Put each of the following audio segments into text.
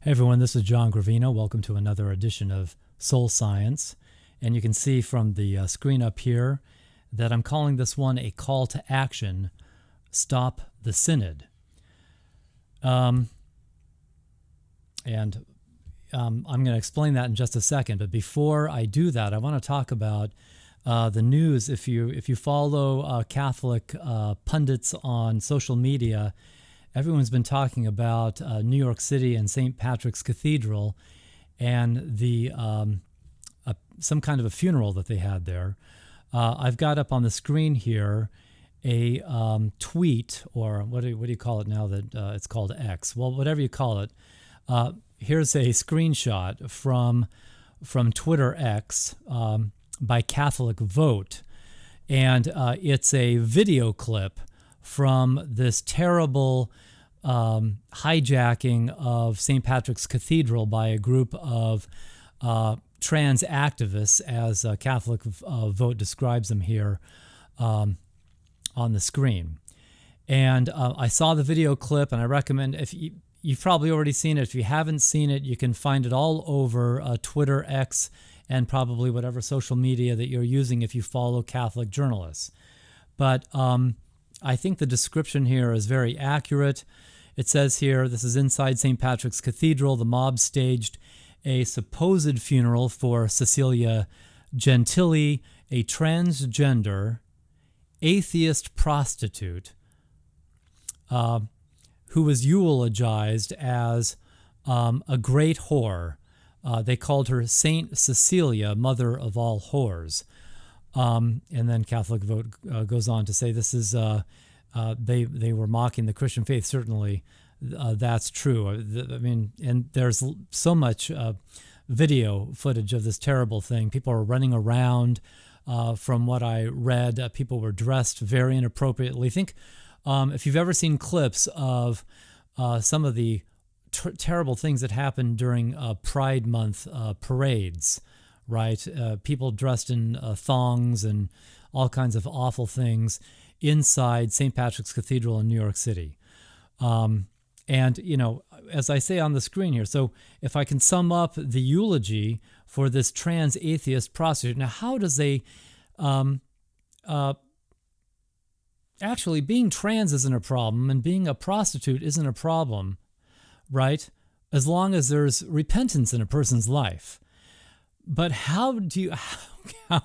Hey everyone, this is John Gravino. Welcome to another edition of Soul Science. And you can see from the screen up here that I'm calling this one a call to action, Stop the Synod. I'm going to explain that in just a second. But before I do that, I want to talk about the news. If you follow Catholic pundits on social media, everyone's been talking about New York City and St. Patrick's Cathedral and the some kind of a funeral that they had there. I've got up on the screen here a tweet, or what do you call it now that it's called X? Well, whatever you call it. Here's a screenshot from Twitter X by Catholic Vote, and it's a video clip from this terrible hijacking of St. Patrick's Cathedral by a group of trans activists, as Catholic Vote describes them here on the screen. And I saw the video clip, and I recommend, if you've probably already seen it. If you haven't seen it, you can find it all over Twitter, X, and probably whatever social media that you're using if you follow Catholic journalists. But I think the description here is very accurate. It says here, this is inside St. Patrick's Cathedral. The mob staged a supposed funeral for Cecilia Gentili, a transgender atheist prostitute who was eulogized as a great whore. They called her Saint Cecilia, mother of all whores. And then Catholic Vote goes on to say this is they were mocking the Christian faith. Certainly, that's true. I mean, and there's so much video footage of this terrible thing. People are running around. From what I read, people were dressed very inappropriately. Think if you've ever seen clips of some of the terrible things that happened during Pride Month parades. Right? People dressed in thongs and all kinds of awful things inside St. Patrick's Cathedral in New York City. And, you know, as I say on the screen here, so if I can sum up the eulogy for this trans atheist prostitute, now how does actually being trans isn't a problem and being a prostitute isn't a problem, right? As long as there's repentance in a person's life. But how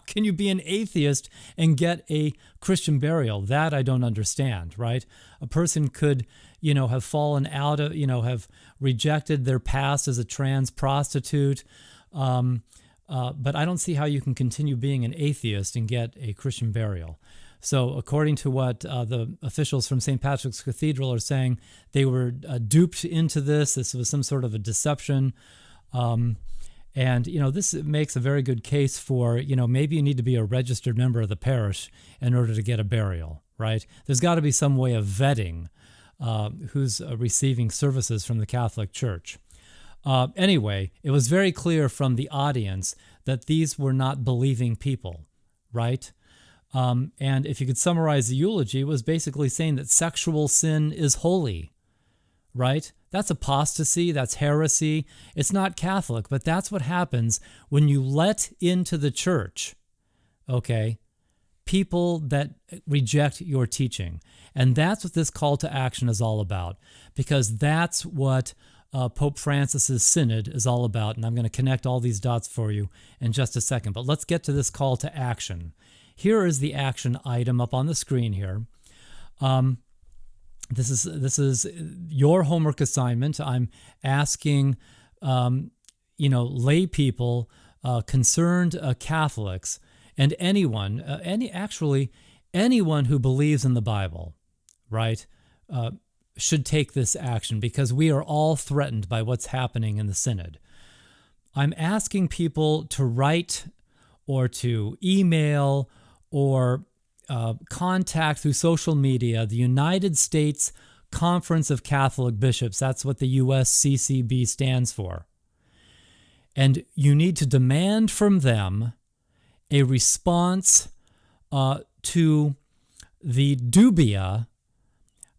can you be an atheist and get a Christian burial? That I don't understand, right? A person could, have fallen out of, have rejected their past as a trans prostitute. But I don't see how you can continue being an atheist and get a Christian burial. So according to what the officials from St. Patrick's Cathedral are saying, they were duped into this. This was some sort of a deception. And, this makes a very good case for, maybe you need to be a registered member of the parish in order to get a burial, right? There's got to be some way of vetting who's receiving services from the Catholic Church. Anyway, it was very clear from the audience that these were not believing people, right? And if you could summarize the eulogy, it was basically saying that sexual sin is holy, right? That's apostasy, that's heresy. It's not Catholic, but that's what happens when you let into the church, okay, people that reject your teaching. And that's what this call to action is all about, because that's what Pope Francis's Synod is all about. And I'm going to connect all these dots for you in just a second. But let's get to this call to action. Here is the action item up on the screen here. This is your homework assignment. I'm asking, lay people, concerned Catholics, and anyone who believes in the Bible, right, should take this action, because we are all threatened by what's happening in the Synod. I'm asking people to write or to email or contact through social media the United States Conference of Catholic Bishops. That's what the USCCB stands for. And you need to demand from them a response to the dubia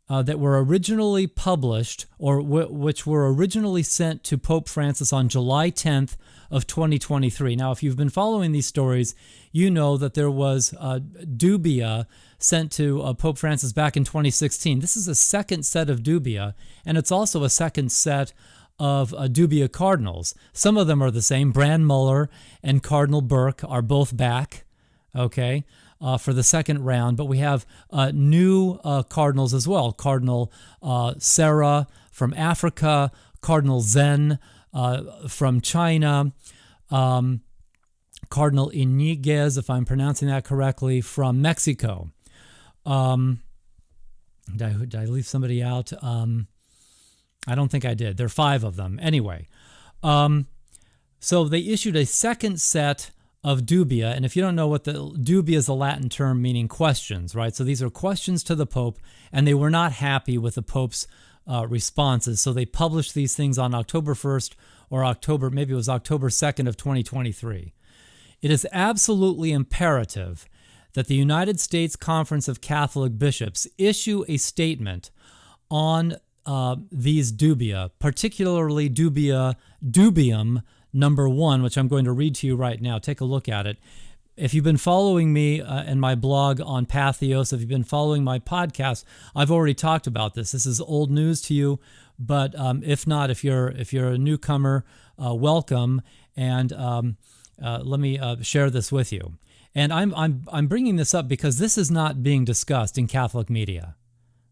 that were originally published, or which were originally sent to Pope Francis on July 10th of 2023. Now, if you've been following these stories, you know that there was dubia sent to Pope Francis back in 2016. This is a second set of dubia, and it's also a second set of dubia cardinals. Some of them are the same. Brand Muller and Cardinal Burke are both back, okay, for the second round, but we have new cardinals as well. Cardinal Sarah from Africa, Cardinal Zen from China, Cardinal Iniguez, if I'm pronouncing that correctly, from Mexico. Did I leave somebody out? I don't think I did. There are 5 of them. Anyway, so they issued a second set of dubia, and if you don't know what the dubia is, a Latin term meaning questions, right? So these are questions to the Pope, and they were not happy with the Pope's responses, so they published these things on October 1st or maybe it was October 2nd of 2023. It is absolutely imperative that the United States Conference of Catholic Bishops issue a statement on these dubia, particularly dubium number 1, which I'm going to read to you right now. Take a look at it. If you've been following me and my blog on Patheos, if you've been following my podcast, I've already talked about this. This is old news to you, but if not, if you're a newcomer, welcome, and let me share this with you. And I'm bringing this up because this is not being discussed in Catholic media.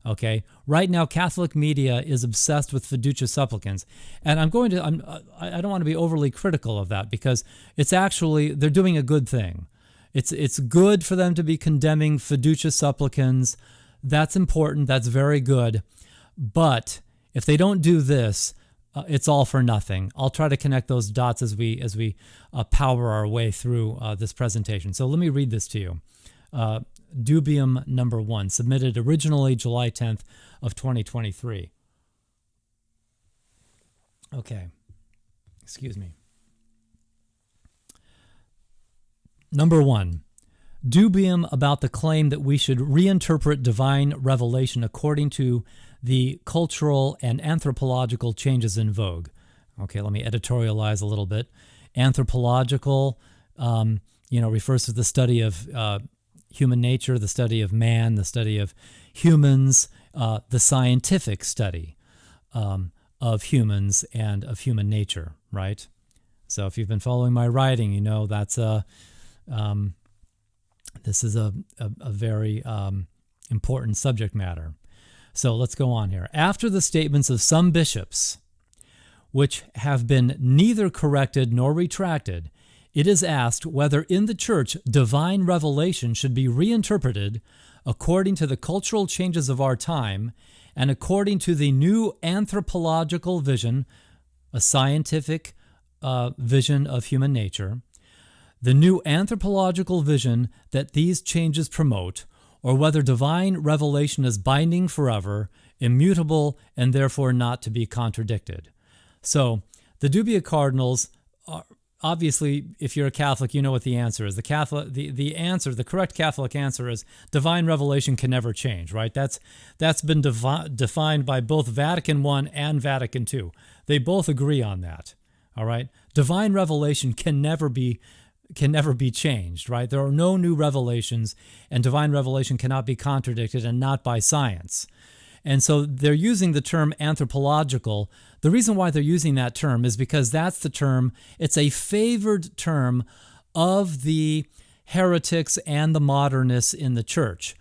Okay, right now Catholic media is obsessed with fiducia supplicans, and I don't want to be overly critical of that because it's actually, they're doing a good thing. It's good for them to be condemning fiducia supplicans. That's important. That's very good. But if they don't do this, it's all for nothing. I'll try to connect those dots as we power our way through this presentation. So let me read this to you. Dubium number 1, submitted originally July 10th of 2023. Okay, excuse me. Number 1, dubium about the claim that we should reinterpret divine revelation according to the cultural and anthropological changes in vogue. Okay, let me editorialize a little bit. Anthropological, refers to the study of human nature, the study of man, the study of humans, the scientific study of humans and of human nature, right? So if you've been following my writing, you know that's this is a very important subject matter. So let's go on here. After the statements of some bishops, which have been neither corrected nor retracted, it is asked whether in the Church divine revelation should be reinterpreted according to the cultural changes of our time and according to the new anthropological vision, a scientific vision of human nature, the new anthropological vision that these changes promote, or whether divine revelation is binding forever, immutable, and therefore not to be contradicted. So the dubia cardinals are, obviously, if you're a Catholic, you know what the answer is. The correct Catholic answer is divine revelation can never change, right? That's been defined by both Vatican I and Vatican II. They both agree on that, all right? Divine revelation can never be changed, right? There are no new revelations, and divine revelation cannot be contradicted, and not by science. And so they're using the term anthropological. The reason why they're using that term is because that's the term, it's a favored term of the heretics and the modernists in the church,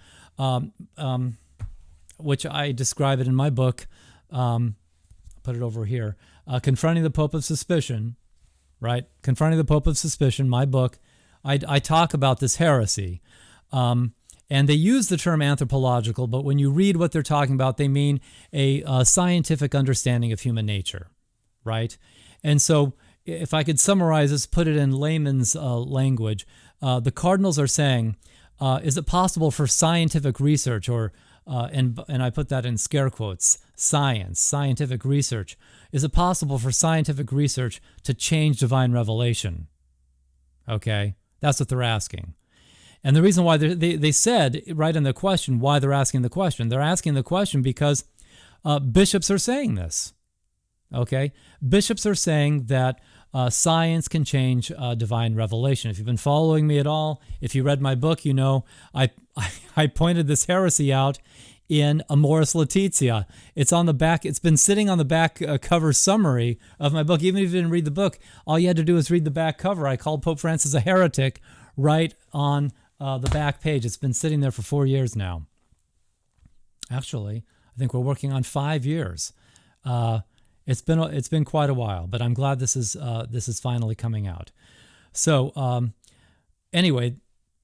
which I describe it in my book, put it over here, Confronting the Pope of Suspicion, right? Confronting the Pope of Suspicion, my book, I talk about this heresy. And they use the term anthropological, but when you read what they're talking about, they mean a scientific understanding of human nature, right? And so if I could summarize this, put it in layman's language, the cardinals are saying, is it possible for scientific research, and I put that in scare quotes, scientific research, is it possible for scientific research to change divine revelation? Okay, that's what they're asking. And the reason why they said right in the question why they're asking the question. They're asking the question because bishops are saying this. Okay? Bishops are saying that science can change divine revelation. If you've been following me at all, if you read my book, you know I pointed this heresy out in Amoris Laetitia. It's on the back. It's been sitting on the back cover summary of my book. Even if you didn't read the book, all you had to do was read the back cover. I called Pope Francis a heretic right on the back page. It's been sitting there for 4 years now. Actually, I think we're working on 5 years. It's been quite a while, but I'm glad this is finally coming out. So anyway,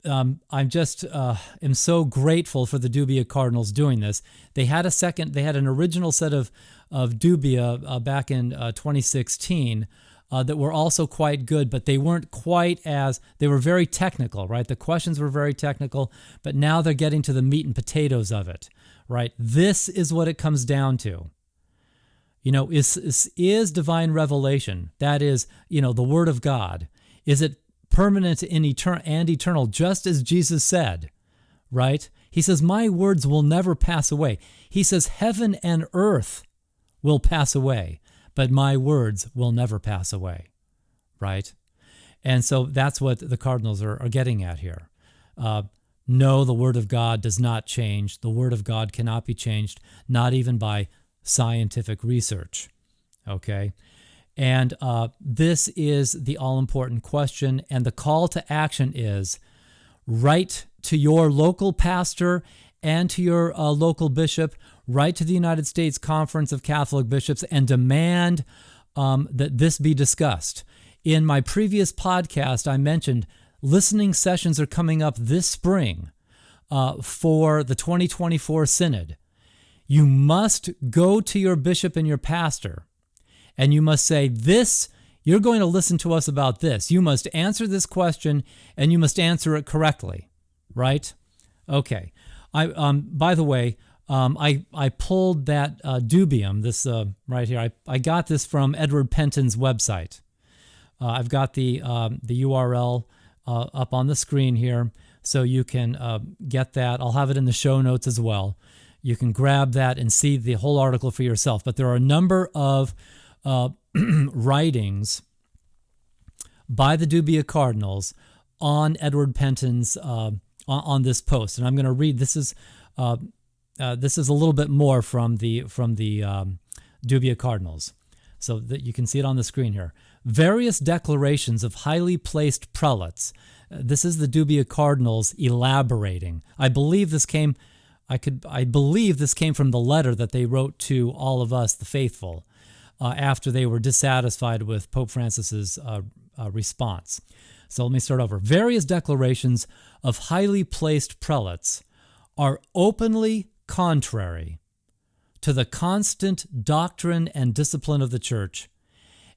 I'm just am so grateful for the Dubia Cardinals doing this. They had an original set of Dubia back in 2016 that were also quite good, but they weren't quite they were very technical, right? The questions were very technical, but now they're getting to the meat and potatoes of it, right? This is what it comes down to. You know, is divine revelation, that is, you know, the Word of God, is it permanent and eternal, just as Jesus said, right? He says, my words will never pass away. He says, heaven and earth will pass away, but my words will never pass away, right? And so that's what the Cardinals are getting at here. No, the Word of God does not change. The Word of God cannot be changed, not even by scientific research, okay? And this is the all-important question, and the call to action is write to your local pastor and to your local bishop, write to the United States Conference of Catholic Bishops, and demand that this be discussed. In my previous podcast, I mentioned listening sessions are coming up this spring for the 2024 Synod. You must go to your bishop and your pastor, and you must say, you're going to listen to us about this. You must answer this question, and you must answer it correctly, right? Okay. By the way, I pulled that dubium, this right here. I got this from Edward Penton's website. I've got the URL up on the screen here, so you can get that. I'll have it in the show notes as well. You can grab that and see the whole article for yourself. But there are a number of writings by the Dubia Cardinals on Edward Penton's on this post, and I'm going to read. This is a little bit more from the Dubia Cardinals, so that you can see it on the screen here. Various declarations of highly placed prelates. This is the Dubia Cardinals elaborating. I believe this came from the letter that they wrote to all of us, the faithful, after they were dissatisfied with Pope Francis's response. So let me start over. Various declarations of highly placed prelates are openly contrary to the constant doctrine and discipline of the Church,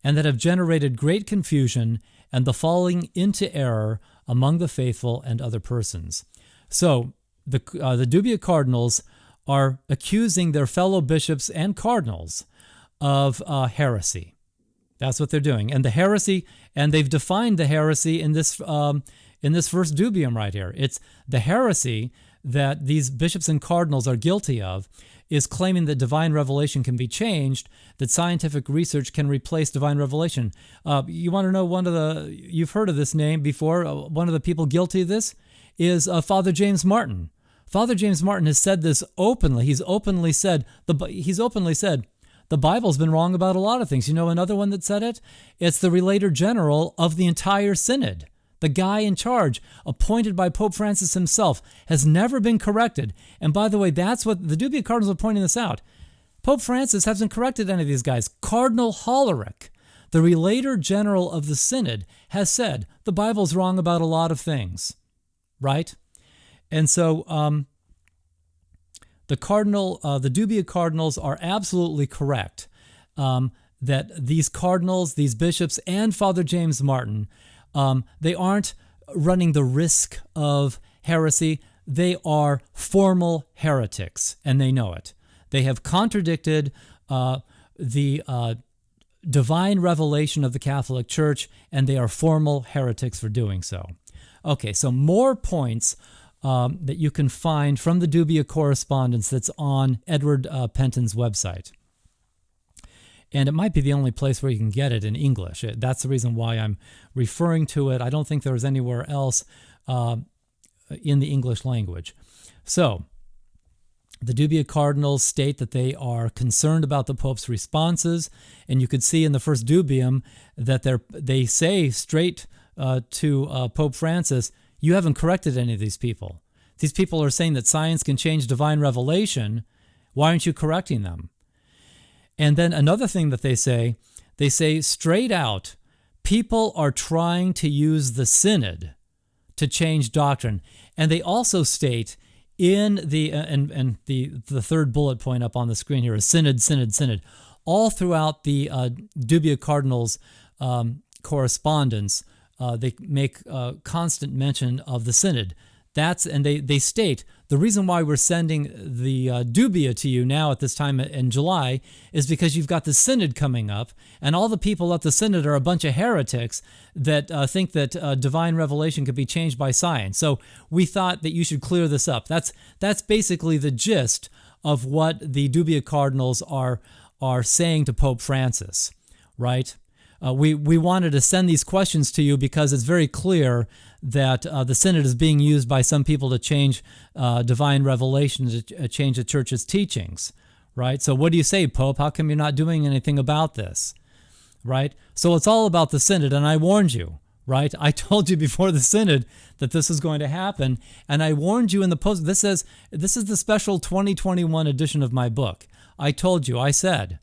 and that have generated great confusion and the falling into error among the faithful and other persons. So the Dubia Cardinals are accusing their fellow bishops and cardinals of heresy. That's what they're doing. And the heresy, and they've defined the heresy in this first dubium right here. It's the heresy that these bishops and cardinals are guilty of is claiming that divine revelation can be changed, that scientific research can replace divine revelation. You want to know you've heard of this name before, one of the people guilty of this is Father James Martin. Father James Martin has said this openly. He's openly said the Bible's been wrong about a lot of things. You know another one that said it? It's the Relator General of the entire Synod. The guy in charge, appointed by Pope Francis himself, has never been corrected. And by the way, that's what the Dubia Cardinals are pointing this out. Pope Francis hasn't corrected any of these guys. Cardinal Hollerich, the Relator General of the Synod, has said the Bible's wrong about a lot of things, right? And so the Dubia Cardinals are absolutely correct that these cardinals, these bishops, and Father James Martin, they aren't running the risk of heresy. They are formal heretics, and they know it. They have contradicted the divine revelation of the Catholic Church, and they are formal heretics for doing so. Okay, so more points that you can find from the Dubia correspondence that's on Edward Penton's website. And it might be the only place where you can get it in English. That's the reason why I'm referring to it. I don't think there's anywhere else in the English language. So, the Dubia Cardinals state that they are concerned about the Pope's responses, and you could see in the first Dubium that they say straight to Pope Francis, you haven't corrected any of these people. These people are saying that science can change divine revelation. Why aren't you correcting them? And then another thing that they say straight out, people are trying to use the Synod to change doctrine. And they also state in the third bullet point up on the screen here is Synod, Synod, Synod. All throughout the Dubia Cardinals correspondence, they make constant mention of the Synod. And they state the reason why we're sending the Dubia to you now at this time in July is because you've got the Synod coming up, and all the people at the Synod are a bunch of heretics that think that divine revelation could be changed by science. So we thought that you should clear this up. That's basically the gist of what the Dubia Cardinals are saying to Pope Francis, right? We wanted to send these questions to you because it's very clear that the Synod is being used by some people to change divine revelation, to change the Church's teachings, right? So what do you say, Pope? How come you're not doing anything about this, right? So it's all about the Synod, and I warned you, right? I told you before the Synod that this is going to happen, and I warned you in the post. This is the special 2021 edition of my book. I told you, I said,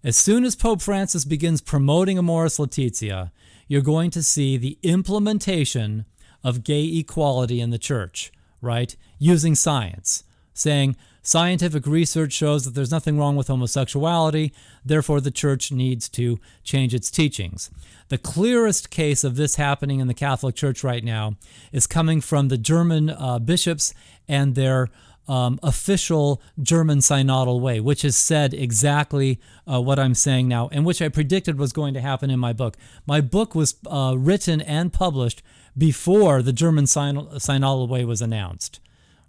as soon as Pope Francis begins promoting Amoris Laetitia, you're going to see the implementation of gay equality in the Church, right? Using science, saying scientific research shows that there's nothing wrong with homosexuality, therefore the Church needs to change its teachings. The clearest case of this happening in the Catholic Church right now is coming from the German bishops and their official German synodal way, which has said exactly what I'm saying now, and which I predicted was going to happen in my book. My book was written and published before the German synodal way was announced,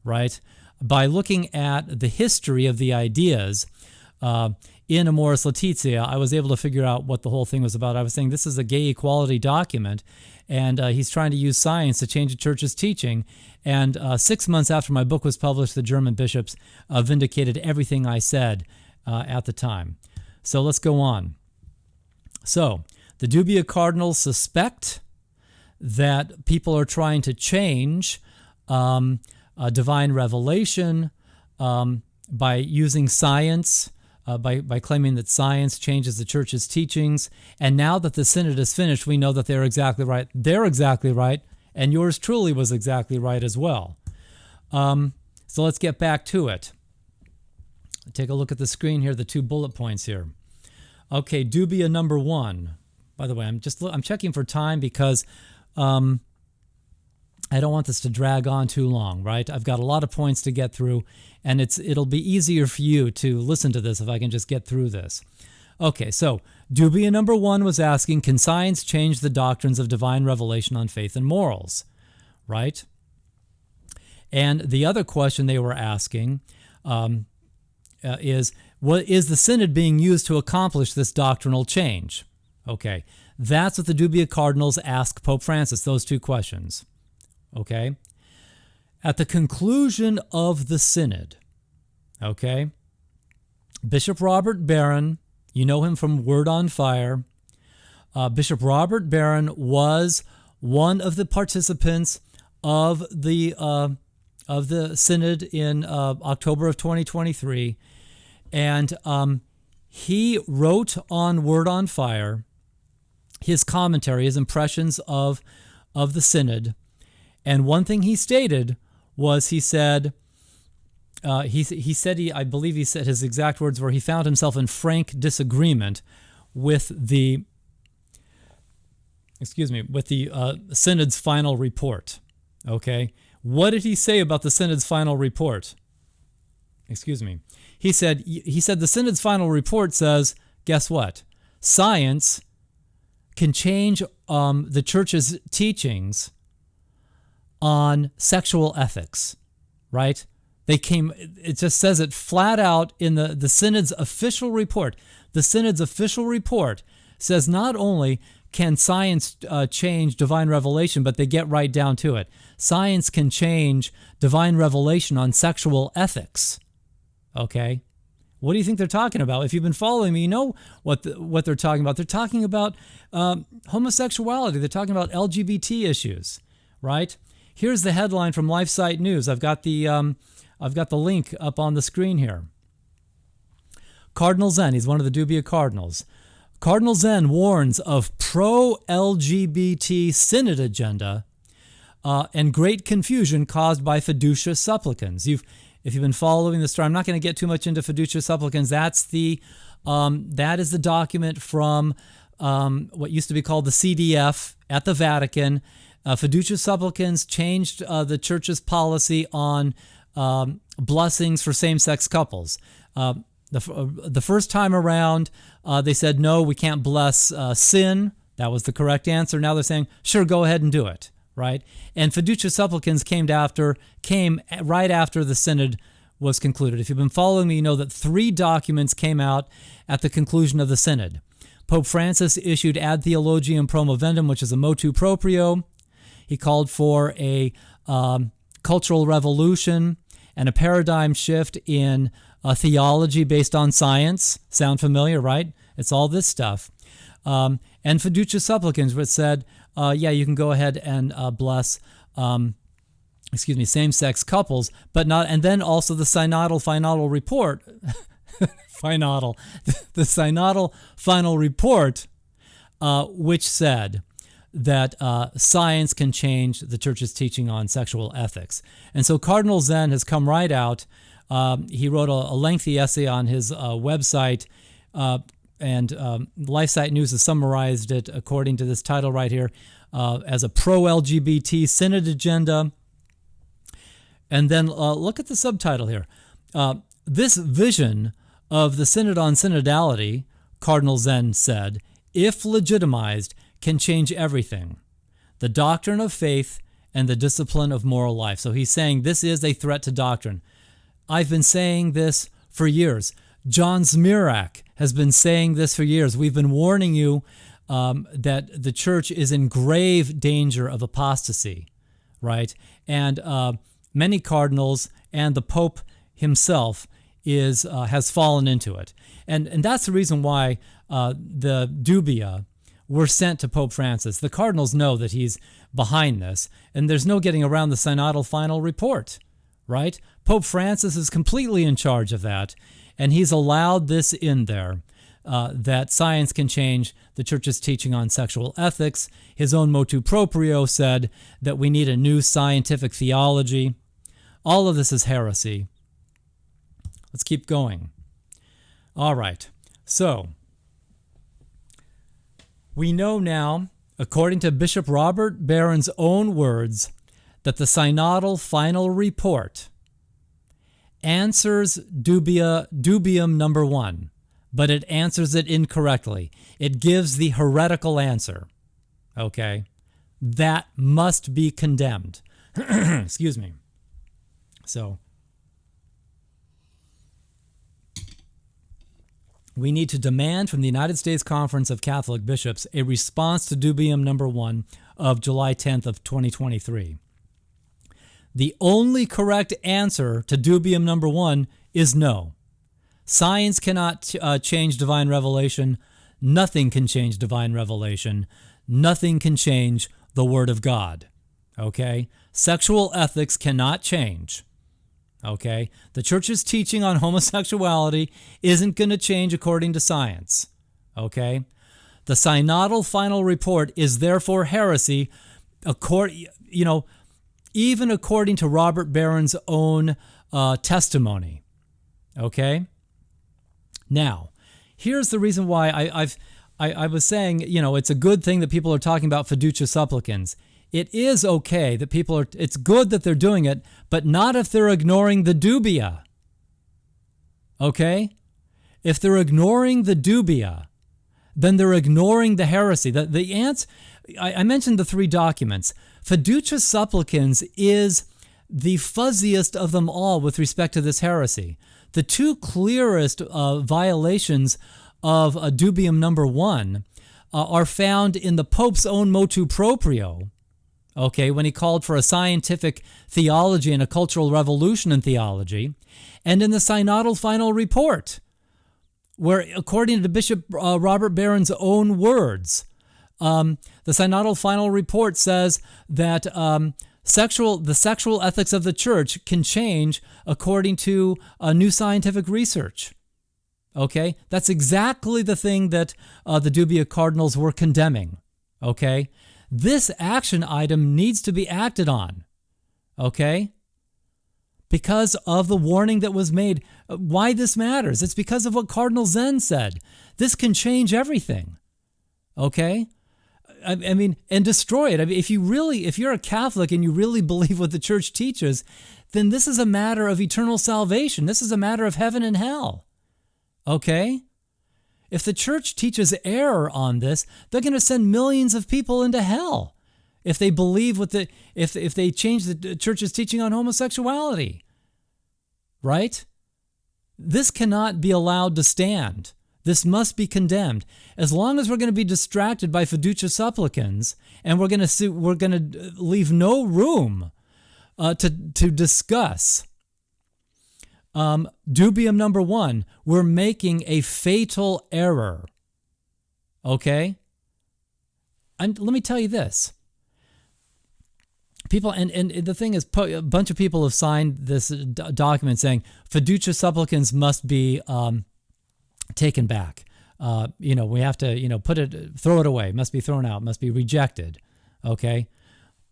right? By looking at the history of the ideas in Amoris Laetitia, I was able to figure out what the whole thing was about. I was saying this is a gay equality document, and he's trying to use science to change the Church's teaching. And 6 months after my book was published, the German bishops vindicated everything I said at the time. So let's go on. So the Dubia Cardinals suspect that people are trying to change divine revelation by using science, by claiming that science changes the Church's teachings. And now that the Synod is finished, we know that they're exactly right. They're exactly right. And yours truly was exactly right as well. So let's get back to it. Take a look at the screen here, the 2 bullet points here. Okay, Dubia number 1. By the way, I'm checking for time because I don't want this to drag on too long, right? I've got a lot of points to get through, and it'll be easier for you to listen to this if I can just get through this. Okay, so Dubia number 1 was asking, can science change the doctrines of divine revelation on faith and morals, right? And the other question they were asking is, what is the Synod being used to accomplish this doctrinal change? Okay, that's what the Dubia Cardinals ask Pope Francis, those 2 questions, okay? At the conclusion of the Synod, okay, Bishop Robert Barron, you know him from Word on Fire. Bishop Robert Barron was one of the participants of the Synod in October of 2023, and he wrote on Word on Fire his commentary, his impressions of the Synod. And one thing he stated was, he said, I believe he said his exact words were, he found himself in frank disagreement with the Synod's final report. Okay, what did he say about the Synod's final report? He said the Synod's final report says, guess what? Science can change the Church's teachings on sexual ethics, right? It just says it flat out in the Synod's official report. The Synod's official report says not only can science change divine revelation, but they get right down to it. Science can change divine revelation on sexual ethics. Okay? What do you think they're talking about? If you've been following me, you know what they're talking about. They're talking about homosexuality. They're talking about LGBT issues, right? Here's the headline from LifeSite News. I've got the link up on the screen here. Cardinal Zen, he's one of the Dubia cardinals. Cardinal Zen warns of pro-LGBT synod agenda and great confusion caused by fiducia supplicans. If you've been following the story, I'm not going to get too much into fiducia supplicans. That is the document from what used to be called the CDF at the Vatican. Fiducia supplicans changed the church's policy on blessings for same-sex couples. The first time around, they said, no, we can't bless sin. That was the correct answer. Now they're saying, sure, go ahead and do it, right? And fiducia supplicans came right after the synod was concluded. If you've been following me, you know that 3 documents came out at the conclusion of the synod. Pope Francis issued Ad Theologiam Promovendum, which is a motu proprio. He called for a cultural revolution and a paradigm shift in theology based on science. Sound familiar, right? It's all this stuff. And fiducia supplicans, which said, you can go ahead and bless, same-sex couples, but not. And then also the synodal final report, the synodal final report, which said that science can change the church's teaching on sexual ethics. And so Cardinal Zen has come right out. He wrote a lengthy essay on his website, and LifeSite News has summarized it according to this title right here as a pro-LGBT synod agenda. And then look at the subtitle here. This vision of the Synod on Synodality, Cardinal Zen said, if legitimized, can change everything. The doctrine of faith and the discipline of moral life. So he's saying this is a threat to doctrine. I've been saying this for years. John Zmirak has been saying this for years. We've been warning you that the church is in grave danger of apostasy, right? And many cardinals and the Pope himself has fallen into it. And that's the reason why the dubia were sent to Pope Francis. The cardinals know that he's behind this, and there's no getting around the synodal final report, right? Pope Francis is completely in charge of that, and he's allowed this in there, that science can change the church's teaching on sexual ethics. His own motu proprio said that we need a new scientific theology. All of this is heresy. Let's keep going. All right, so we know now, according to Bishop Robert Barron's own words, that the synodal final report answers dubium number 1, but it answers it incorrectly. It gives the heretical answer, okay? That must be condemned. Excuse me. So we need to demand from the United States Conference of Catholic Bishops a response to dubium number 1 of July 10th of 2023. The only correct answer to dubium number 1 is no. Science cannot change divine revelation. Nothing can change divine revelation. Nothing can change the Word of God. Okay? Sexual ethics cannot change. Okay? The church's teaching on homosexuality isn't going to change according to science. Okay? The synodal final report is therefore heresy, even according to Robert Barron's own testimony. Okay? Now, here's the reason why I was saying, it's a good thing that people are talking about fiducia supplicans. It is okay that it's good that they're doing it, but not if they're ignoring the dubia. Okay? If they're ignoring the dubia, then they're ignoring the heresy. I mentioned the 3 documents. Fiducia Supplicans is the fuzziest of them all with respect to this heresy. The 2 clearest violations of dubium number 1 are found in the Pope's own motu proprio, okay, when he called for a scientific theology and a cultural revolution in theology, and in the Synodal Final Report, where, according to Bishop Robert Barron's own words, the Synodal Final Report says that the sexual ethics of the Church can change according to new scientific research. Okay, that's exactly the thing that the Dubia cardinals were condemning. Okay, this action item needs to be acted on. Okay, because of the warning that was made. Why this matters? It's because of what Cardinal Zen said. This can change everything. Okay, I mean, and destroy it. I mean, if you're a Catholic and you really believe what the Church teaches, then this is a matter of eternal salvation. This is a matter of heaven and hell. Okay? If the Church teaches error on this, they're going to send millions of people into hell if they believe if they change the Church's teaching on homosexuality. Right? This cannot be allowed to stand. This must be condemned. As long as we're going to be distracted by Fiducia Supplicans, and we're going to leave no room to discuss dubium number 1, we're making a fatal error. Okay? And let me tell you this. People, and the thing is, a bunch of people have signed this document saying Fiducia Supplicans must be taken back. We have to, throw it away. Must be thrown out. Must be rejected. Okay?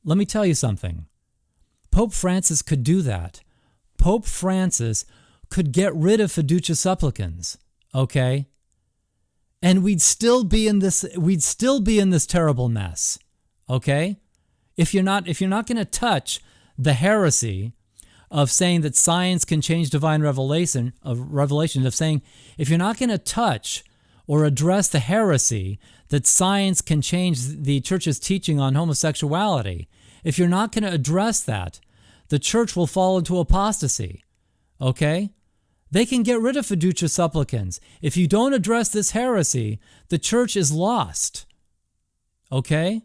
Let me tell you something. Pope Francis could do that. Pope Francis could get rid of Fiducia Supplicans, okay? And we'd still be in this terrible mess, okay? If you're not going to touch the heresy of saying that science can change divine revelation, of saying if you're not going to touch or address the heresy that science can change the Church's teaching on homosexuality, if you're not going to address that, the Church will fall into apostasy, okay? They can get rid of Fiducia Supplicans. If you don't address this heresy, the Church is lost, okay?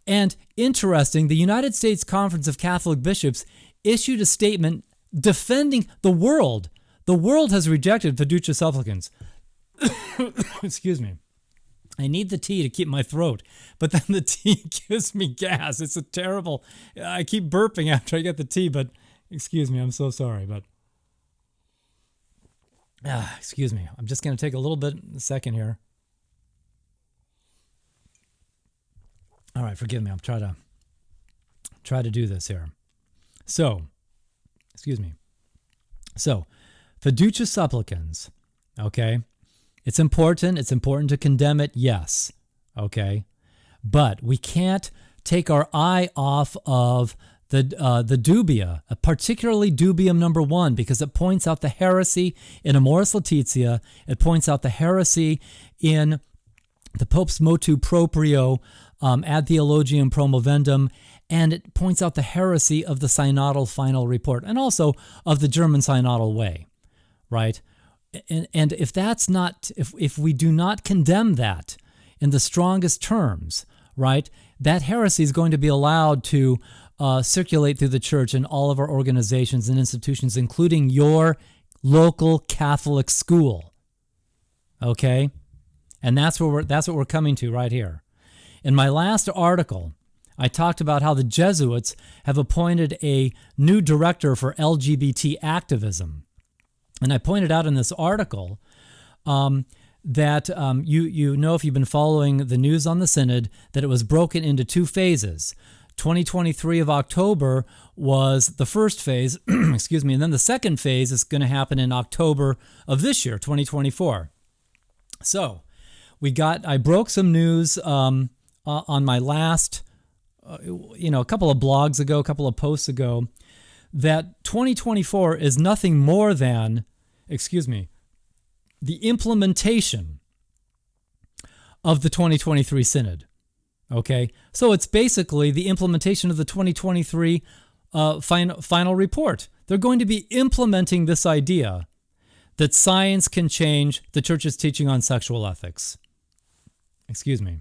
And interesting, the United States Conference of Catholic Bishops issued a statement defending the world. The world has rejected Fiducia Supplicans. Excuse me. I need the tea to keep my throat, but then the tea gives me gas. It's a terrible... I keep burping after I get the tea, but excuse me, I'm so sorry, but... excuse me. I'm just going to take a second here. All right, forgive me. I'll try to do this here. So, excuse me. So, Fiducia Supplicans, okay? It's important to condemn it, yes, okay? But we can't take our eye off of the dubia, particularly dubium number 1, because it points out the heresy in Amoris Laetitia. It points out the heresy in the Pope's motu proprio ad theologiam promovendum, and it points out the heresy of the Synodal Final Report, and also of the German Synodal Way, right? And if that's not, if we do not condemn that in the strongest terms, right, that heresy is going to be allowed to circulate through the Church and all of our organizations and institutions, including your local Catholic school. Okay, and that's what we're coming to right here. In my last article, I talked about how the Jesuits have appointed a new director for LGBT activism. And I pointed out in this article that you know, if you've been following the news on the Synod, that it was broken into 2 phases. 2023 of October was the first phase, excuse me, and then the second phase is going to happen in October of this year, 2024. So I broke some news on my last, a couple of blogs ago, a couple of posts ago, that 2024 is nothing more than, the implementation of the 2023 Synod. Okay, so it's basically the implementation of the 2023 final report. They're going to be implementing this idea that science can change the Church's teaching on sexual ethics. Excuse me.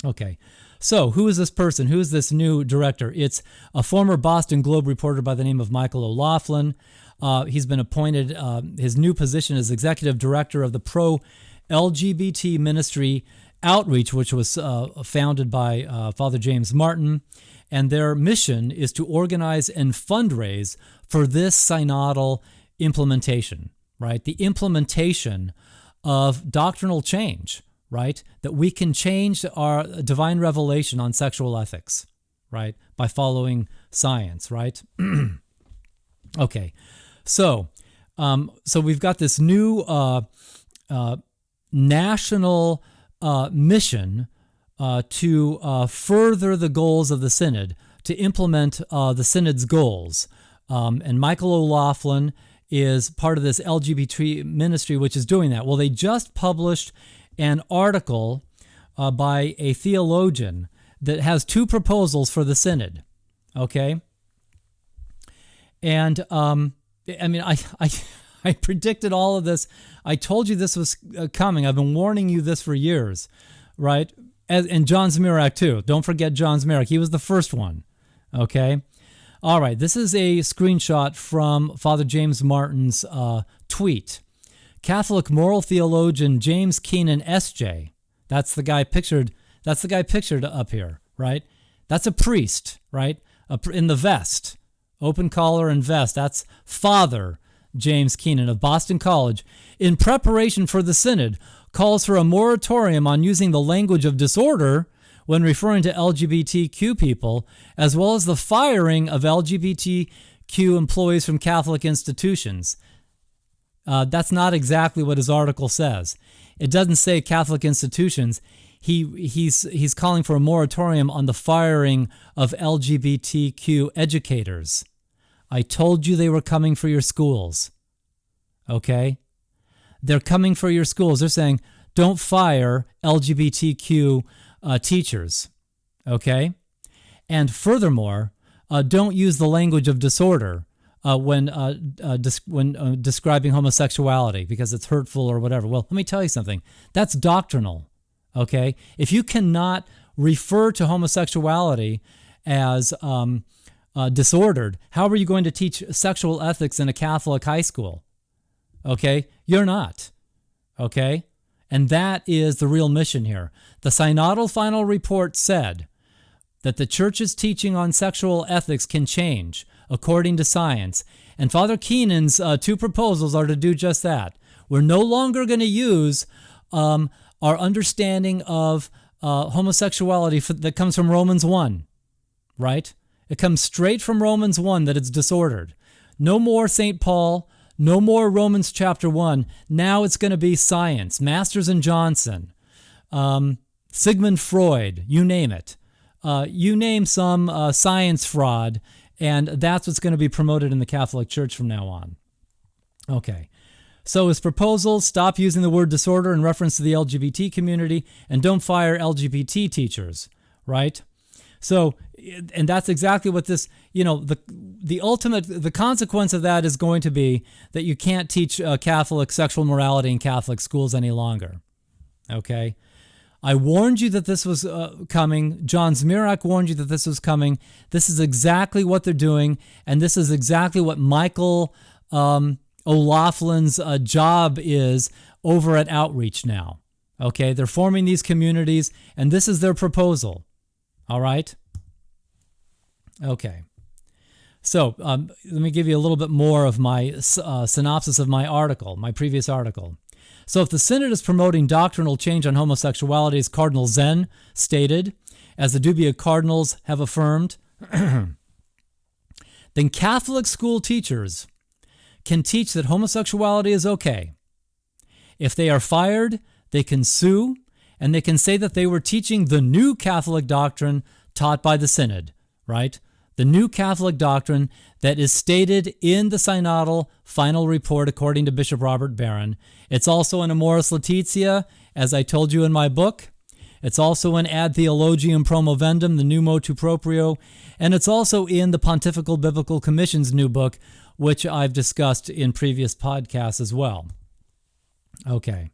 Okay, so who is this person? Who is this new director? It's a former Boston Globe reporter by the name of Michael O'Loughlin. He's been appointed, his new position as executive director of the pro-LGBT ministry Outreach, which was founded by Father James Martin. And their mission is to organize and fundraise for this synodal implementation, right? The implementation of doctrinal change, right? That we can change our divine revelation on sexual ethics, right? By following science, right? Okay, so we've got this new national mission to further the goals of the Synod, to implement the Synod's goals. And Michael O'Loughlin is part of this LGBT ministry, which is doing that. Well, they just published an article by a theologian that has two proposals for the Synod, okay? And, I mean, I predicted all of this. I told you this was coming. I've been warning you this for years, right? And John Zmirak, too. Don't forget John Zmirak. He was the first one, okay? All right, this is a screenshot from Father James Martin's tweet. Catholic moral theologian James Keenan, S.J. That's the guy pictured up here, right? That's a priest, right? In the vest, open collar and vest. That's Father James Keenan of Boston College, in preparation for the Synod, calls for a moratorium on using the language of disorder when referring to LGBTQ people, as well as the firing of LGBTQ employees from Catholic institutions. That's not exactly what his article says. It doesn't say Catholic institutions. He's calling for a moratorium on the firing of LGBTQ educators. I told you they were coming for your schools, okay? They're coming for your schools. They're saying, don't fire LGBTQ teachers, okay? And furthermore, don't use the language of disorder when describing homosexuality because it's hurtful or whatever. Well, let me tell you something. That's doctrinal, okay? If you cannot refer to homosexuality as disordered, how are you going to teach sexual ethics in a Catholic high school? Okay? You're not. Okay? And that is the real mission here. The Synodal Final Report said that the Church's teaching on sexual ethics can change according to science. And Father Keenan's two proposals are to do just that. We're no longer going to use our understanding of homosexuality that comes from Romans 1, right? It comes straight from Romans 1 that it's disordered. No more St. Paul, no more Romans chapter 1. Now it's going to be science. Masters and Johnson, Sigmund Freud, you name it. You name some science fraud, and that's what's going to be promoted in the Catholic Church from now on. Okay. So his proposal, stop using the word disorder in reference to the LGBT community, and don't fire LGBT teachers, right? So, and that's exactly what this, the ultimate, the consequence of that is going to be that you can't teach Catholic sexual morality in Catholic schools any longer, okay? I warned you that this was coming. John Zmirak warned you that this was coming. This is exactly what they're doing, and this is exactly what Michael O'Loughlin's job is over at Outreach now, okay? They're forming these communities, and this is their proposal. All right? Okay. So let me give you a little bit more of my synopsis of my article, my previous article. So if the Synod is promoting doctrinal change on homosexuality, as Cardinal Zen stated, as the Dubia Cardinals have affirmed, then Catholic school teachers can teach that homosexuality is okay. If they are fired, they can sue, and they can say that they were teaching the new Catholic doctrine taught by the Synod, right? The new Catholic doctrine that is stated in the Synodal Final Report according to Bishop Robert Barron. It's also in Amoris Laetitia, as I told you in my book. It's also in Ad Theologiam Promovendum, the new motu proprio, and it's also in the Pontifical Biblical Commission's new book, which I've discussed in previous podcasts as well. Okay.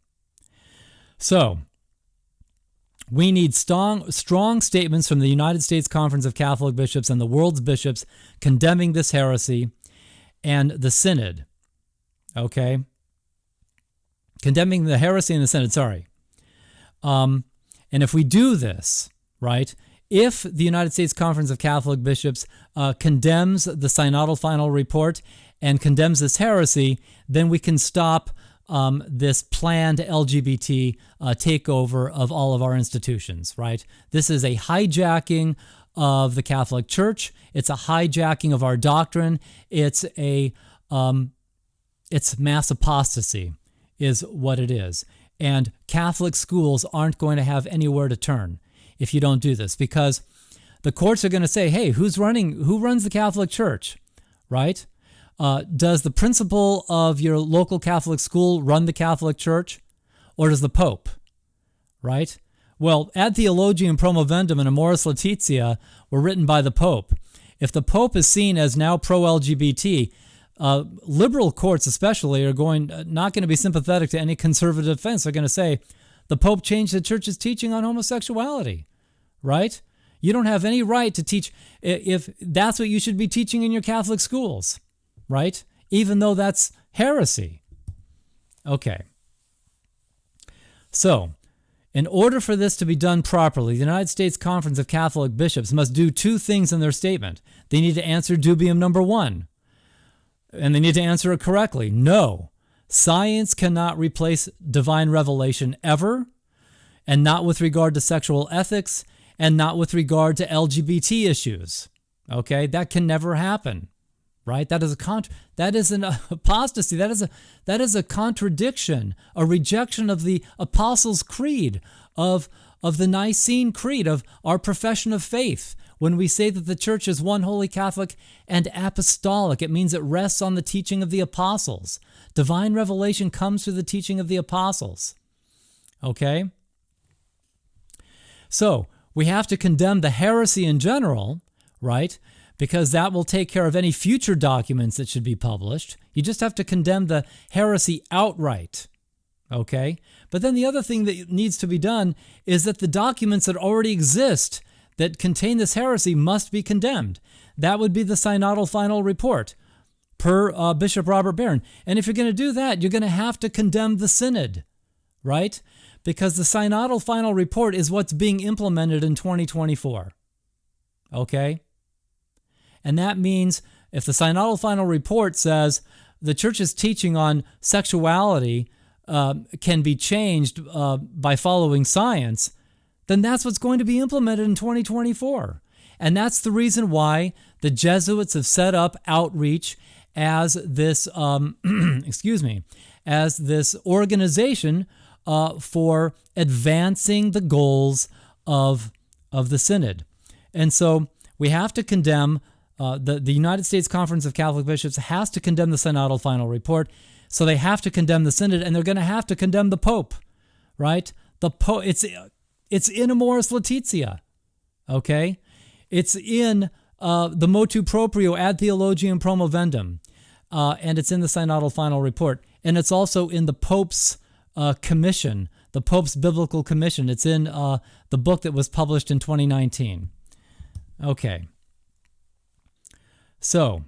So, we need strong statements from the United States Conference of Catholic Bishops and the world's bishops condemning this heresy, and the Synod. Okay? Condemning the heresy and the Synod, sorry. And if we do this, right, if the United States Conference of Catholic Bishops condemns the Synodal Final Report and condemns this heresy, then we can stop this planned LGBT takeover of all of our institutions, right? This is a hijacking of the Catholic Church. It's a hijacking of our doctrine. It's mass apostasy is what it is. And Catholic schools aren't going to have anywhere to turn if you don't do this, because the courts are going to say, hey, who runs the Catholic Church, right? Does the principal of your local Catholic school run the Catholic Church, or does the Pope, right? Well, Ad Theologiam Promovendum and Amoris Laetitia were written by the Pope. If the Pope is seen as now pro-LGBT, liberal courts especially are not going to be sympathetic to any conservative offense. They're going to say, the Pope changed the Church's teaching on homosexuality, right? You don't have any right to teach if that's what you should be teaching in your Catholic schools, right? Even though that's heresy. Okay. So, in order for this to be done properly, the United States Conference of Catholic Bishops must do two things in their statement. They need to answer dubium number 1, and they need to answer it correctly. No, science cannot replace divine revelation ever, and not with regard to sexual ethics, and not with regard to LGBT issues. Okay, that can never happen, right? That is an apostasy. That is a contradiction, a rejection of the Apostles' Creed, of the Nicene Creed, of our profession of faith. When we say that the Church is one holy Catholic and apostolic, it means it rests on the teaching of the apostles. Divine revelation comes through the teaching of the apostles. Okay? So, we have to condemn the heresy in general, right? Because that will take care of any future documents that should be published. You just have to condemn the heresy outright, okay? But then the other thing that needs to be done is that the documents that already exist that contain this heresy must be condemned. That would be the Synodal Final Report, per Bishop Robert Barron. And if you're going to do that, you're going to have to condemn the Synod, right? Because the Synodal Final Report is what's being implemented in 2024, okay? And that means if the Synodal Final Report says the Church's teaching on sexuality can be changed by following science, then that's what's going to be implemented in 2024. And that's the reason why the Jesuits have set up outreach as this, as this organization for advancing the goals of the Synod. And so we have to condemn, the United States Conference of Catholic Bishops has to condemn the Synodal Final Report, so they have to condemn the Synod, and they're going to have to condemn the Pope, right? The Pope, it's in Amoris Laetitia, okay? It's in the motu proprio Ad Theologiam Promovendum, and it's in the Synodal Final Report, and it's also in the Pope's commission, the Pope's Biblical Commission. It's in the book that was published in 2019. Okay. So,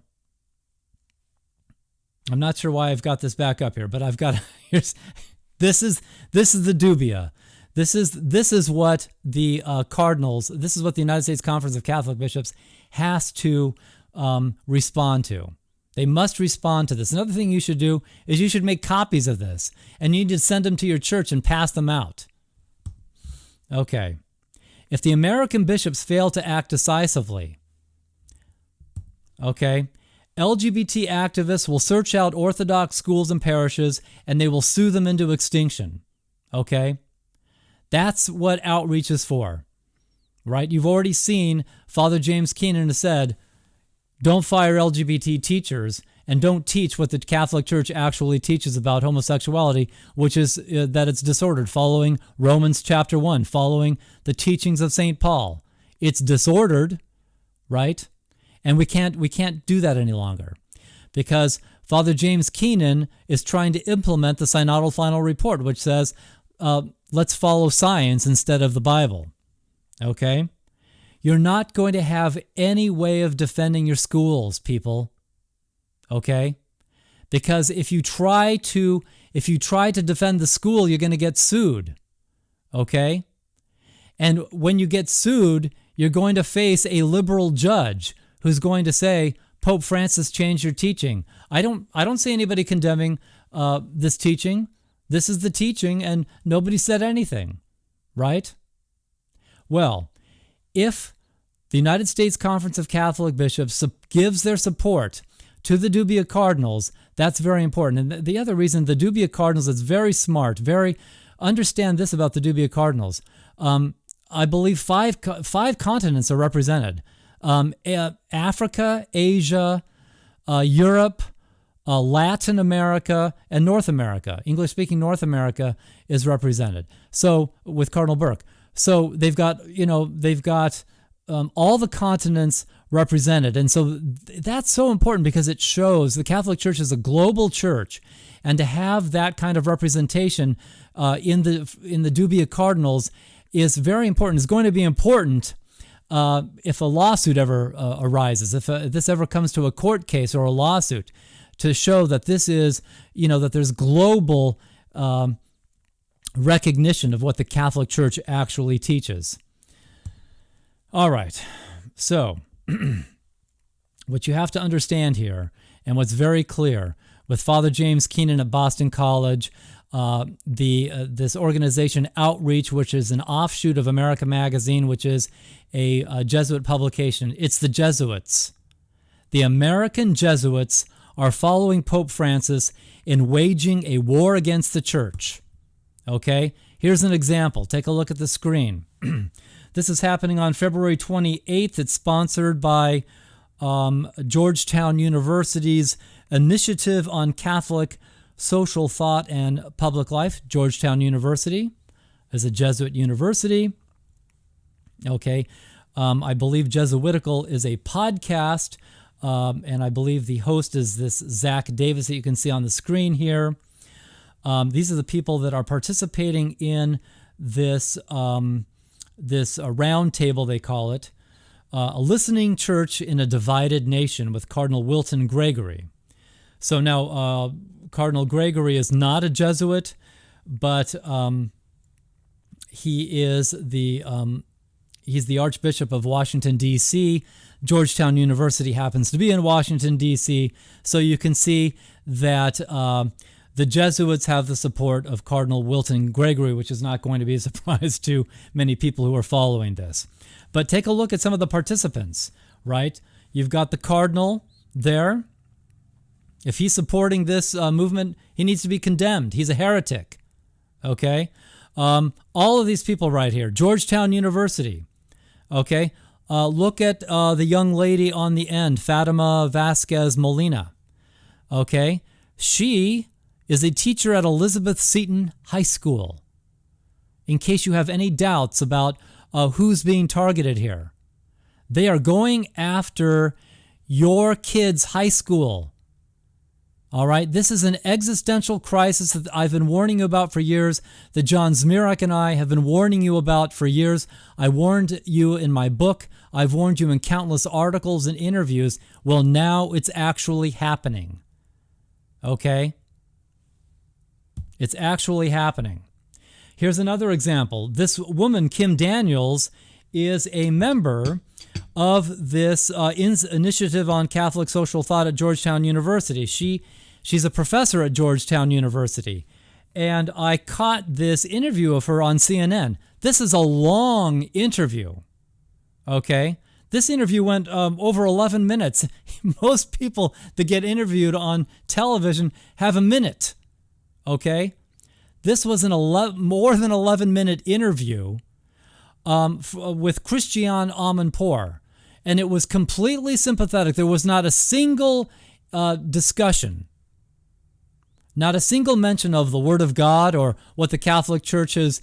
I'm not sure why I've got this back up here, but I've got this is the dubia. This is what the cardinals, this is what the United States Conference of Catholic Bishops has to respond to. They must respond to this. Another thing you should do is you should make copies of this, and you need to send them to your church and pass them out. Okay. If the American bishops fail to act decisively, okay, LGBT activists will search out Orthodox schools and parishes, and they will sue them into extinction. Okay? That's what outreach is for, right? You've already seen Father James Keenan has said, don't fire LGBT teachers, and don't teach what the Catholic Church actually teaches about homosexuality, which is that it's disordered, following Romans chapter 1, following the teachings of St. Paul. It's disordered, right? And we can't do that any longer, because Father James Keenan is trying to implement the Synodal Final Report, which says, let's follow science instead of the Bible, okay? You're not going to have any way of defending your schools, people, okay? Because if you try to defend the school, you're going to get sued, okay? And when you get sued, you're going to face a liberal judge who's going to say, Pope Francis changed your teaching. I don't see anybody condemning this teaching. This is the teaching, and nobody said anything, right? Well, if the United States Conference of Catholic Bishops gives their support to the Dubia Cardinals, that's very important. And the other reason, the Dubia Cardinals is very smart, understand this about the Dubia Cardinals. I believe five continents are represented. Africa, Asia, Europe, Latin America, and North America. English-speaking North America is represented. So with Cardinal Burke. So they've got all the continents represented. And so that's so important, because it shows the Catholic Church is a global church, and to have that kind of representation in the Dubia Cardinals is very important. It's going to be important if a lawsuit ever arises, if this ever comes to a court case or a lawsuit, to show that this is, that there's global recognition of what the Catholic Church actually teaches. All right, so what you have to understand here, and what's very clear with Father James Keenan at Boston College, this organization Outreach, which is an offshoot of America Magazine, which is a Jesuit publication. It's the Jesuits. The American Jesuits are following Pope Francis in waging a war against the church. Okay? Here's an example. Take a look at the screen. This is happening on February 28th. It's sponsored by Georgetown University's Initiative on Catholic Social Thought and Public Life. Georgetown University is a Jesuit university. Okay. I believe Jesuitical is a podcast, and I believe the host is this Zach Davis that you can see on the screen here. These are the people that are participating in this round table, they call it, a listening church in a divided nation, with Cardinal Wilton Gregory. So now Cardinal Gregory is not a Jesuit, but he's the Archbishop of Washington, D.C. Georgetown University happens to be in Washington, D.C., so you can see that the Jesuits have the support of Cardinal Wilton Gregory, which is not going to be a surprise to many people who are following this. But take a look at some of the participants, right? You've got the Cardinal there. If he's supporting this movement, he needs to be condemned. He's a heretic, okay? All of these people right here. Georgetown University, okay? Look at the young lady on the end, Fatima Vasquez Molina, okay? She is a teacher at Elizabeth Seton High School, in case you have any doubts about who's being targeted here. They are going after your kid's high school. All right, this is an existential crisis that I've been warning you about for years, that John Zmirak and I have been warning you about for years. I warned you in my book. I've warned you in countless articles and interviews. Well, now it's actually happening. Okay? It's actually happening. Here's another example. This woman, Kim Daniels, is a member of this Initiative on Catholic Social Thought at Georgetown University. She's a professor at Georgetown University, and I caught this interview of her on CNN. This is a long interview, okay? This interview went over 11 minutes. Most people that get interviewed on television have a minute, okay? This was more than 11-minute interview with Christiane Amanpour, and it was completely sympathetic. There was not a single discussion. Not a single mention of the Word of God or what the Catholic Church has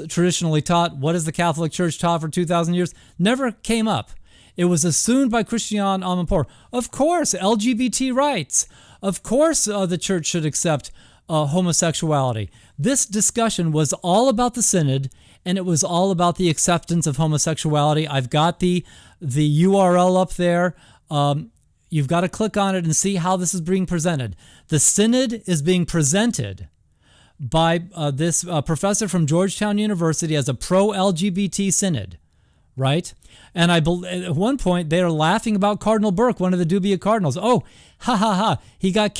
traditionally taught. What has the Catholic Church taught for 2,000 years? Never came up. It was assumed by Christian Amanpour. Of course, LGBT rights. Of course, the Church should accept homosexuality. This discussion was all about the Synod, and it was all about the acceptance of homosexuality. I've got the URL up there. You've got to click on it and see how this is being presented. The Synod is being presented by this professor from Georgetown University as a pro-LGBT synod, right? And at one point they are laughing about Cardinal Burke, one of the Dubia cardinals. Oh, ha ha ha! He got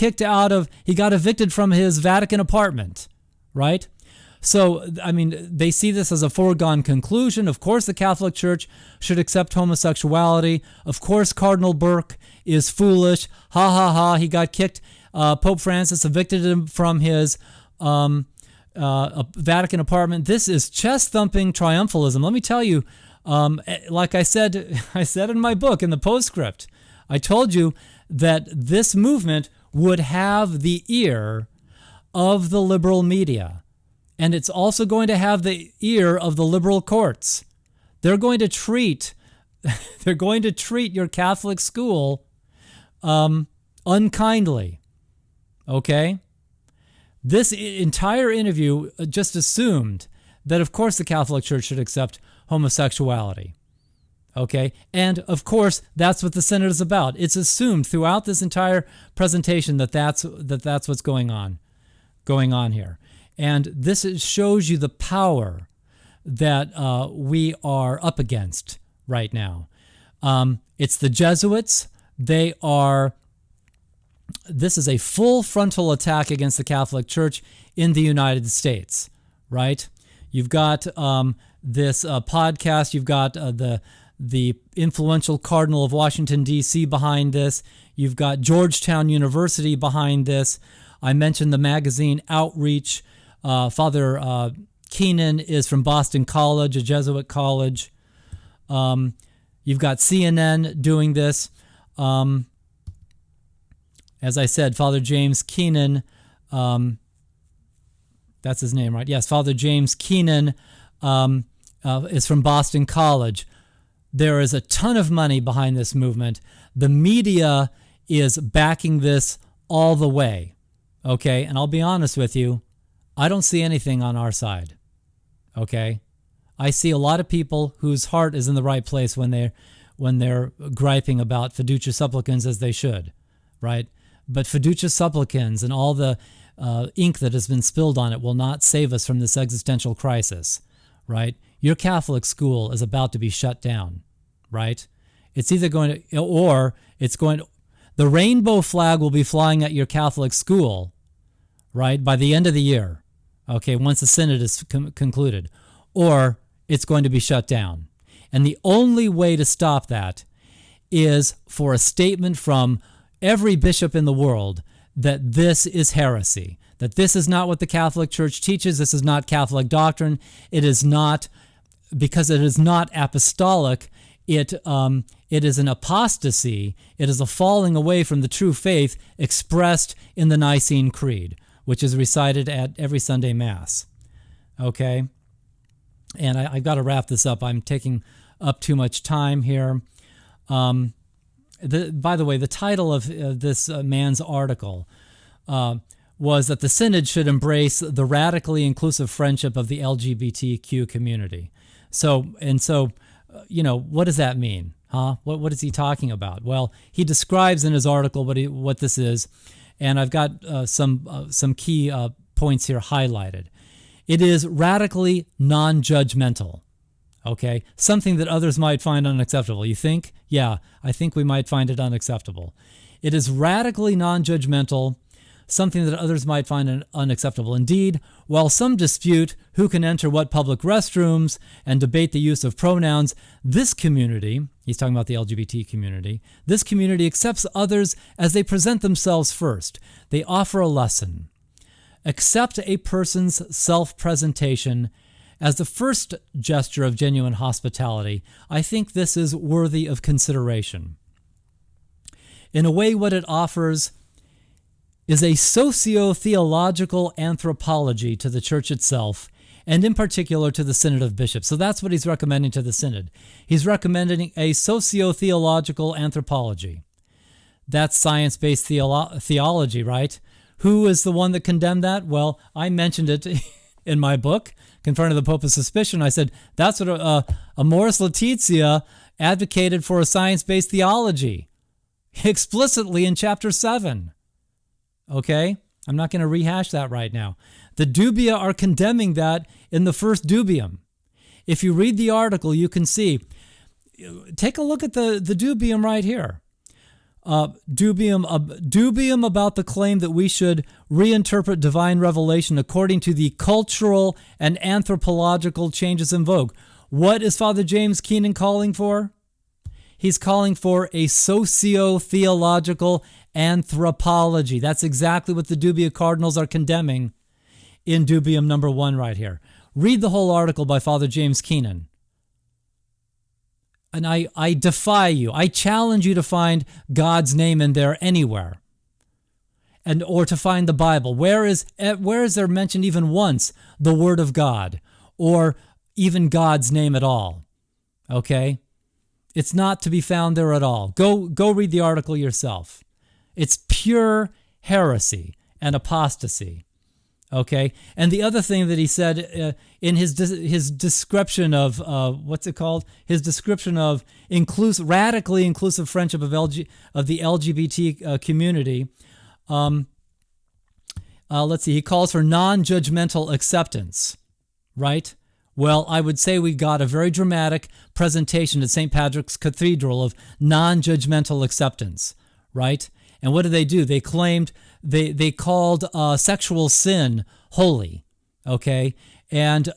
evicted from his Vatican apartment, right? So, I mean, they see this as a foregone conclusion. Of course, the Catholic Church should accept homosexuality. Of course, Cardinal Burke is foolish. Ha ha ha! He got kicked. Pope Francis evicted him from his Vatican apartment. This is chest-thumping triumphalism. Let me tell you, like I said in my book, in the postscript, I told you that this movement would have the ear of the liberal media, and it's also going to have the ear of the liberal courts. They're going to treat your Catholic school unkindly. Okay? This entire interview just assumed that, of course, the Catholic Church should accept homosexuality. Okay? And, of course, that's what the Synod is about. It's assumed throughout this entire presentation that that's what's going on here. And this shows you the power that we are up against right now. It's the Jesuits. This is a full frontal attack against the Catholic Church in the United States, right? You've got this podcast. You've got the influential Cardinal of Washington, D.C. behind this. You've got Georgetown University behind this. I mentioned the magazine Outreach. Father Keenan is from Boston College, a Jesuit college. You've got CNN doing this. As I said, Father James Keenan, that's his name, right? Yes, Father James Keenan is from Boston College. There is a ton of money behind this movement. The media is backing this all the way, okay? And I'll be honest with you, I don't see anything on our side, okay? I see a lot of people whose heart is in the right place when they're griping about fiducia supplicans, as they should, right? But fiducia supplicans and all the ink that has been spilled on it will not save us from this existential crisis, right? Your Catholic school is about to be shut down, right? It's either going to, or it's going to, the rainbow flag will be flying at your Catholic school, right, by the end of the year, okay, once the Synod is concluded, or it's going to be shut down. And the only way to stop that is for a statement from every bishop in the world that this is heresy, that this is not what the Catholic Church teaches, this is not Catholic doctrine, it is not, because it is not apostolic, it is an apostasy, it is a falling away from the true faith expressed in the Nicene Creed, which is recited at every Sunday Mass. Okay? And I've got to wrap this up. I'm taking up too much time here. By the way, the title of this man's article was that the Synod should embrace the radically inclusive friendship of the LGBTQ community. So, what does that mean? Huh? What is he talking about? Well, he describes in his article what this is, and I've got some key points here highlighted. It is radically non-judgmental. Okay, something that others might find unacceptable. You think? Yeah, I think we might find it unacceptable. It is radically non-judgmental, something that others might find unacceptable. Indeed, while some dispute who can enter what public restrooms and debate the use of pronouns, this community, he's talking about the LGBT community, this community accepts others as they present themselves first. They offer a lesson. Accept a person's self-presentation as the first gesture of genuine hospitality. I think this is worthy of consideration. In a way, what it offers is a socio-theological anthropology to the church itself, and in particular to the Synod of Bishops. So that's what he's recommending to the Synod. He's recommending a socio-theological anthropology. That's science-based theology, right? Who is the one that condemned that? Well, I mentioned it in my book, Confronting the Pope of Suspicion. I said that's what Amoris Laetitia advocated for, a science-based theology, explicitly in chapter 7. Okay? I'm not going to rehash that right now. The dubia are condemning that in the first dubium. If you read the article, you can see. Take a look at the dubium right here. Dubium about the claim that we should reinterpret divine revelation according to the cultural and anthropological changes in vogue. What is Father James Keenan calling for? He's calling for a socio-theological anthropology. That's exactly what the dubia cardinals are condemning in dubium number 1 right here. Read the whole article by Father James Keenan. And I defy you, I challenge you to find God's name in there anywhere, or to find the Bible. Where is there mentioned even once the Word of God, or even God's name at all? Okay? It's not to be found there at all. Go read the article yourself. It's pure heresy and apostasy. Okay, and the other thing that he said in his description of what's it called? His description of radically inclusive friendship of the LGBT community. Let's see. He calls for non-judgmental acceptance. Right. Well, I would say we got a very dramatic presentation at St. Patrick's Cathedral of non-judgmental acceptance. Right. And what did they do? They claimed. They called sexual sin holy, okay? And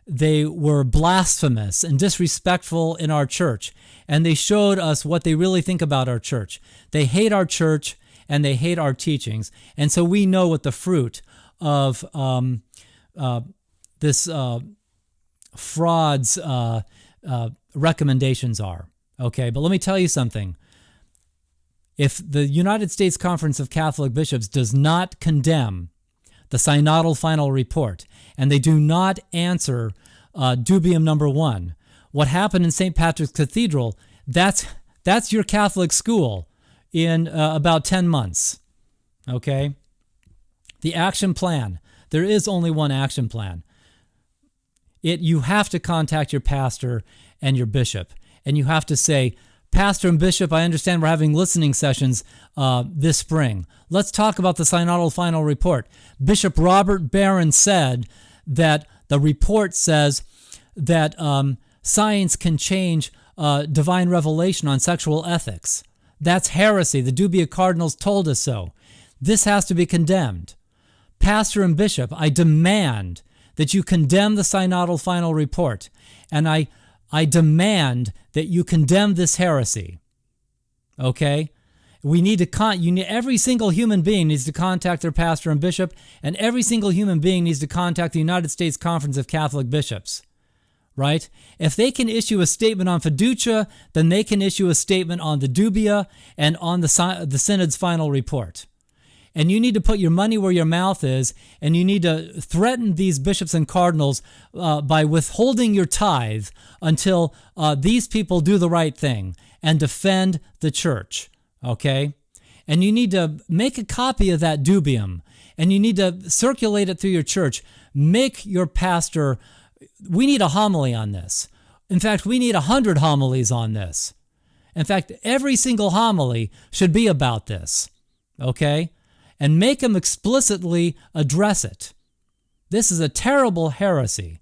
they were blasphemous and disrespectful in our church. And they showed us what they really think about our church. They hate our church and they hate our teachings. And so we know what the fruit of this fraud's recommendations are, okay? But let me tell you something. If the United States Conference of Catholic Bishops does not condemn the synodal final report, and they do not answer dubium number 1, what happened in St. Patrick's Cathedral, that's your Catholic school in about 10 months, okay? The action plan, there is only one action plan. You have to contact your pastor and your bishop, and you have to say, Pastor and Bishop, I understand we're having listening sessions this spring. Let's talk about the synodal final report. Bishop Robert Barron said that the report says that science can change divine revelation on sexual ethics. That's heresy. The dubia cardinals told us so. This has to be condemned. Pastor and Bishop, I demand that you condemn the synodal final report, and I demand that you condemn this heresy. Okay? We need to every single human being needs to contact their pastor and bishop, and every single human being needs to contact the United States Conference of Catholic Bishops. Right? If they can issue a statement on fiducia, then they can issue a statement on the dubia and on the synod's final report. And you need to put your money where your mouth is, and you need to threaten these bishops and cardinals by withholding your tithe until these people do the right thing and defend the church, okay? And you need to make a copy of that dubium, and you need to circulate it through your church. Make your pastor, we need a homily on this. In fact, we need 100 homilies on this. In fact, every single homily should be about this, okay? And make them explicitly address it. This is a terrible heresy,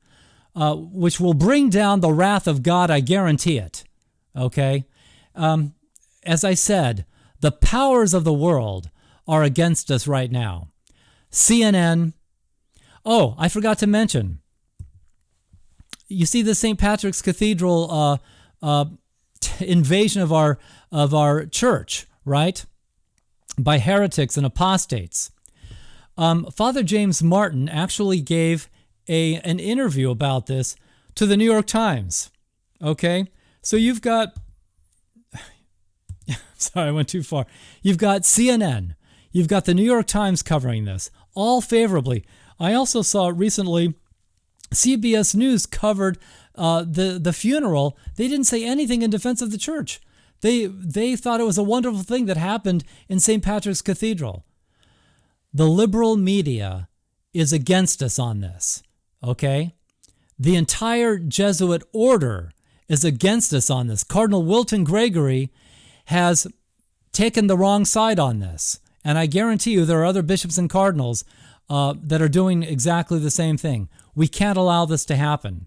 which will bring down the wrath of God, I guarantee it. Okay? As I said, the powers of the world are against us right now. CNN. Oh, I forgot to mention. You see the St. Patrick's Cathedral invasion of our church, right? By heretics and apostates. Father James Martin actually gave an interview about this to the New York Times. Okay, so you've got Sorry, I went too far. You've got CNN. You've got the New York Times covering this, all favorably. I also saw recently CBS News covered the funeral. They didn't say anything in defense of the church. They thought it was a wonderful thing that happened in St. Patrick's Cathedral. The liberal media is against us on this, okay? The entire Jesuit order is against us on this. Cardinal Wilton Gregory has taken the wrong side on this. And I guarantee you there are other bishops and cardinals that are doing exactly the same thing. We can't allow this to happen,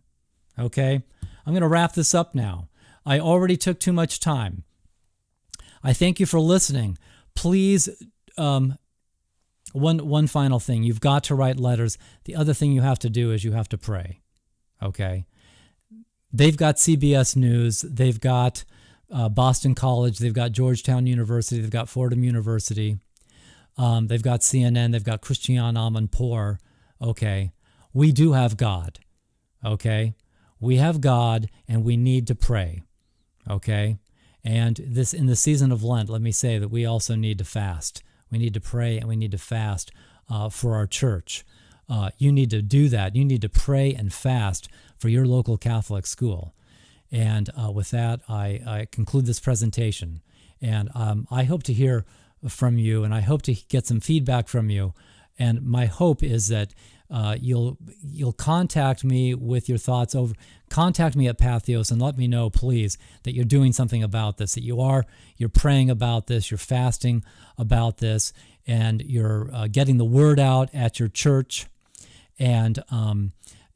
okay? I'm going to wrap this up now. I already took too much time. I thank you for listening. Please, one final thing. You've got to write letters. The other thing you have to do is you have to pray, okay? They've got CBS News. They've got Boston College. They've got Georgetown University. They've got Fordham University. They've got CNN. They've got Christian Amanpour. Okay. We do have God. Okay. We have God and we need to pray. Okay. And this, in the season of Lent, let me say that we also need to fast. We need to pray and we need to fast for our church. You need to do that. You need to pray and fast for your local Catholic school. And with that, I conclude this presentation. And I hope to hear from you, and I hope to get some feedback from you. And my hope is that you'll contact me with your thoughts over. Contact me at Patheos and let me know, please, that you're doing something about this. That you're praying about this, you're fasting about this, and you're getting the word out at your church, and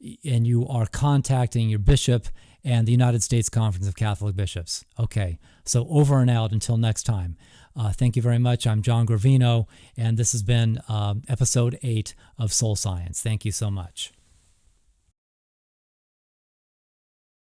you are contacting your bishop and the United States Conference of Catholic Bishops. Okay, so over and out until next time. Thank you very much. I'm John Gravino, and this has been episode 8 of Soul Science. Thank you so much.